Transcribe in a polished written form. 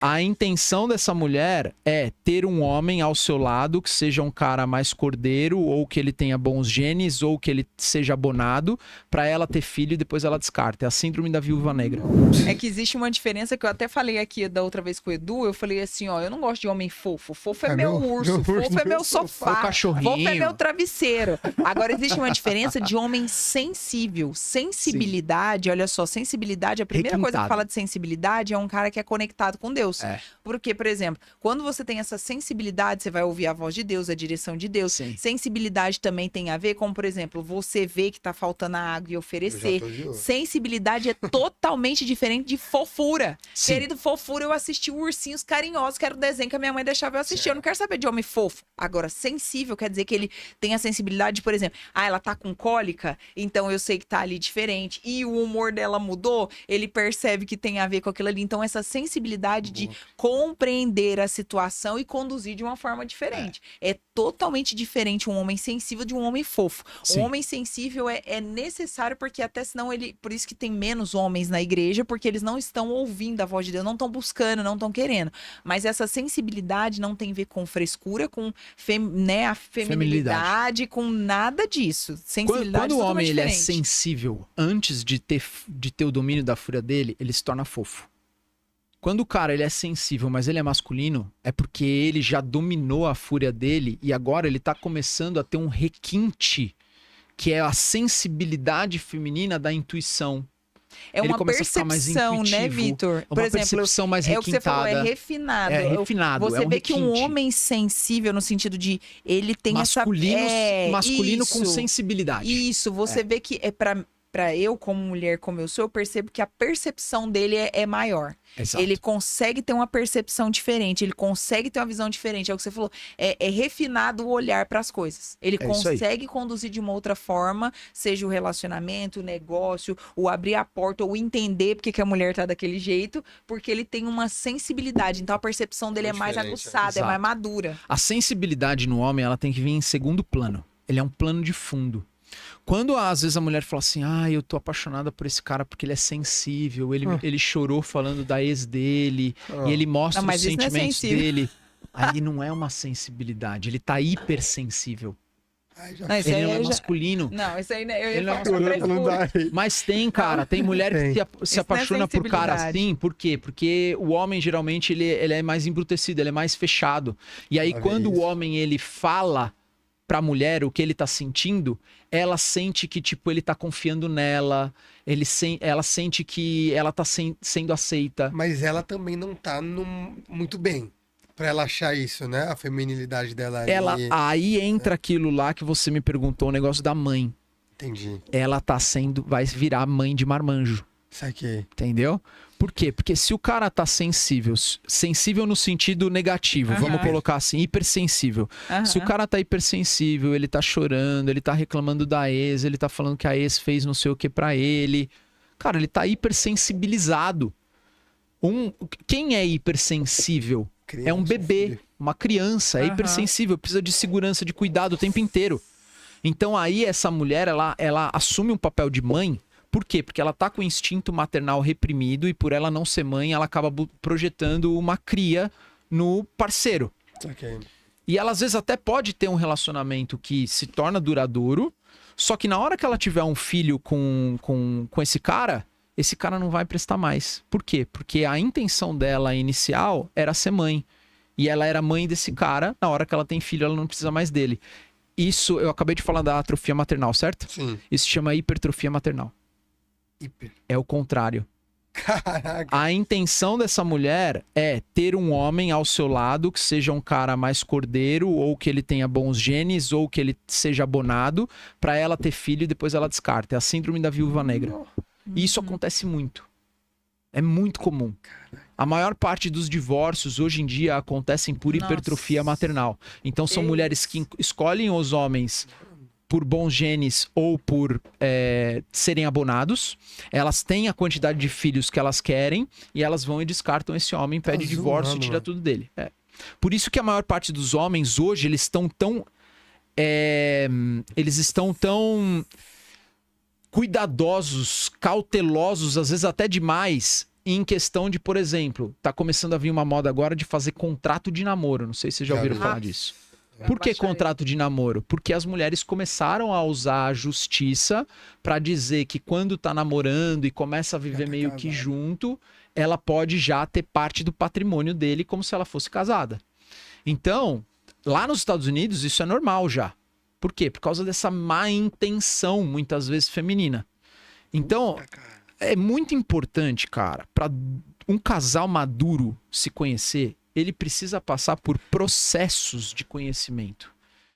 A intenção dessa mulher é ter um homem ao seu lado que seja um cara mais cordeiro, ou que ele tenha bons genes, ou que ele seja abonado, pra ela ter filho e depois ela descarta. É a síndrome da viúva negra. É que existe uma diferença que eu até falei aqui da outra vez com o Edu. Eu falei assim, ó, eu não gosto de homem fofo. Fofo é meu urso, fofo é meu sofá, Meu cachorrinho. fofo é meu travesseiro. Agora existe uma diferença de homem sensível. Sensibilidade, olha só, sensibilidade, a primeira coisa que fala de sensibilidade é um cara que é conectado com Deus. Porque, por exemplo, quando você tem essa sensibilidade, você vai ouvir a voz de Deus, a direção de Deus. Sim. Sensibilidade também tem a ver com, por exemplo, você vê que tá faltando a água e oferecer. Sensibilidade é totalmente diferente de fofura. Sim. Querido, fofura, eu assisti Ursinhos Carinhosos, que era o desenho que a minha mãe deixava eu assistir. Eu não quero saber de homem fofo. Agora, sensível quer dizer que ele tem a sensibilidade, por exemplo, ela tá com cólica, então eu sei que tá ali diferente. E o humor dela mudou, ele percebe que tem a ver com aquilo ali. Então, essa sensibilidade de compreender a situação e conduzir de uma forma diferente. É totalmente diferente um homem sensível de um homem fofo. Sim. Um homem sensível é necessário, porque até senão ele... Por isso que tem menos homens na igreja, porque eles não estão ouvindo a voz de Deus, não estão buscando, não estão querendo. Mas essa sensibilidade não tem a ver com frescura, com a feminilidade, com nada disso. Sensibilidade Quando o homem ele é diferente. sensível, antes de ter o domínio da fúria dele, ele se torna fofo. Quando o cara ele é sensível, mas ele é masculino, é porque ele já dominou a fúria dele e agora ele tá começando a ter um requinte, que é a sensibilidade feminina da intuição. É Ele uma começa a ficar mais percepção, né, intuitivo, Vitor? uma percepção mais é o que você falou, é requintada. refinado. É refinado, Você é um vê que um requinte. homem sensível, no sentido de ele tem Masculino com isso, sensibilidade. Isso, você vê que é pra eu, como mulher, como eu sou, eu percebo que a percepção dele é maior. Exato. Ele consegue ter uma percepção diferente, ele consegue ter uma visão diferente. É o que você falou, é refinado o olhar para as coisas. Ele consegue conduzir de uma outra forma, seja o relacionamento, o negócio, o abrir a porta, ou entender porque que a mulher tá daquele jeito, porque ele tem uma sensibilidade. Então a percepção dele é mais aguçada, é mais madura. A sensibilidade no homem, ela tem que vir em segundo plano. Ele é um plano de fundo. Quando às vezes a mulher fala assim, eu tô apaixonada por esse cara porque ele é sensível, ele chorou falando da ex dele, e ele mostra os sentimentos dele. Aí não é uma sensibilidade, ele tá hipersensível. Ele não é masculino. Não, isso aí ele não é. Mas tem, cara, tem mulher que se apaixona por cara assim, por quê? Porque o homem geralmente ele é mais embrutecido, ele é mais fechado. E aí quando o homem ele fala pra mulher o que ele tá sentindo, ela sente que, tipo, ele tá confiando nela, ela sente que ela tá sendo aceita. Mas ela também não tá muito bem pra ela achar isso, né? A feminilidade dela ali. Aí entra aquilo lá que você me perguntou, o negócio da mãe. Entendi. Ela vai virar mãe de marmanjo. Saquei. Entendeu? Por quê? Porque se o cara tá sensível no sentido negativo, vamos colocar assim, hipersensível. Se o cara tá hipersensível, ele tá chorando, ele tá reclamando da ex, ele tá falando que a ex fez não sei o que pra ele. Cara, ele tá hipersensibilizado. Quem é hipersensível? É um bebê, uma criança, é hipersensível, precisa de segurança, de cuidado o tempo inteiro. Então aí essa mulher, ela assume um papel de mãe. Por quê? Porque ela tá com o instinto maternal reprimido e por ela não ser mãe, ela acaba projetando uma cria no parceiro. Okay. E ela às vezes até pode ter um relacionamento que se torna duradouro, só que na hora que ela tiver um filho com esse cara não vai prestar mais. Por quê? Porque a intenção dela inicial era ser mãe. E ela era mãe desse cara, na hora que ela tem filho, ela não precisa mais dele. Isso, eu acabei de falar da atrofia maternal, certo? Sim. Isso se chama hipertrofia maternal. É o contrário. Caraca. A intenção dessa mulher é ter um homem ao seu lado que seja um cara mais cordeiro, ou que ele tenha bons genes, ou que ele seja abonado, pra ela ter filho e depois ela descarta. É a síndrome da viúva negra. E isso acontece muito. É muito comum. A maior parte dos divórcios hoje em dia acontecem por hipertrofia maternal. Então são mulheres que escolhem os homens por bons genes ou por serem abonados. Elas têm a quantidade de filhos que elas querem e elas vão e descartam esse homem, pede divórcio e tira tudo dele. Por isso que a maior parte dos homens hoje, eles estão tão cuidadosos, cautelosos, às vezes até demais, em questão de, por exemplo, tá começando a vir uma moda agora de fazer contrato de namoro. Não sei se vocês já Já ouviram vi. falar disso. Por que baixar contrato de namoro? Porque as mulheres começaram a usar a justiça pra dizer que quando tá namorando e começa a viver tá meio que casada. junto, ela pode já ter parte do patrimônio dele como se ela fosse casada. Então, lá nos Estados Unidos, isso é normal já. Por quê? Por causa dessa má intenção, muitas vezes feminina. Então, é muito importante, cara, para um casal maduro se conhecer, ele precisa passar por processos de conhecimento.